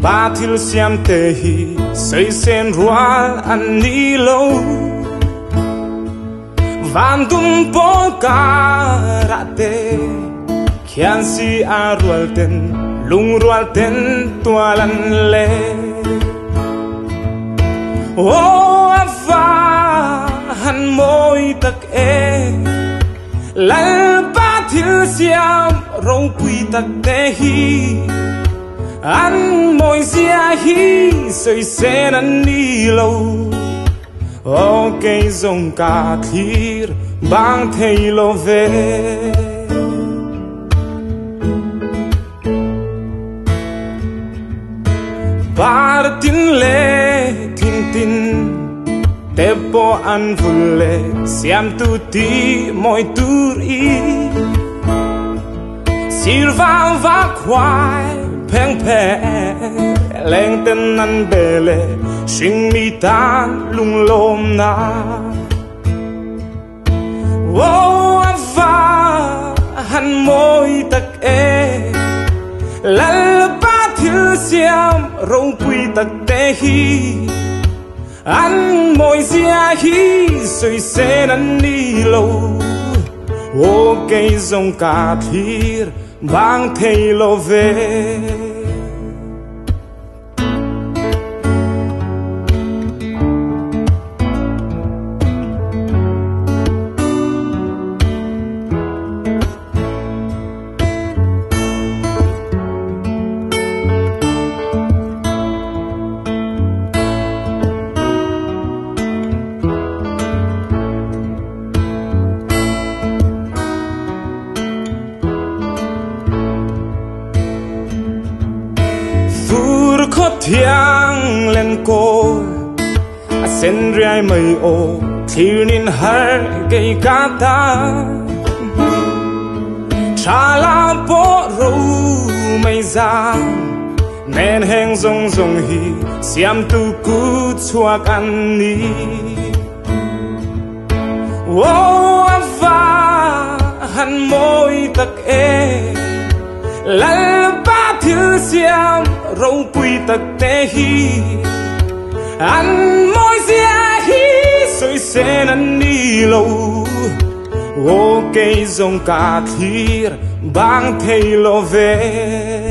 ba thil siam te hi soi sen rual an ni lo van dum po ka ra te khian si a rual ten lung rual ten tualan le o afa han moi tak e lal ba thil siam ro pui tak te hi an moi zia hi soi sen an ni lo ok zong ka thir bang thei lo ve bar tin le tin tin te po an vulle siam tu ti moi tur i silva va kwai peng peng leng ten an bele sing mi tan lung lom na wo ava han moi tak e lal ba thil siam rong pui tak te hi an moi zia hi soi sen an ni lo o cây dòng cả thir bang thei lo ve thiang lên cô sen rai mây ô thiêu nín har gây cá ta cha la po ru mây ra nên heng rong rong hi siam tu cu chua can ni ô ava han môi tak e lal ba thil siam rong pui tak te hi an moi zia hi soi sen an ni lo o cây dòng cả thir bang thei lo ve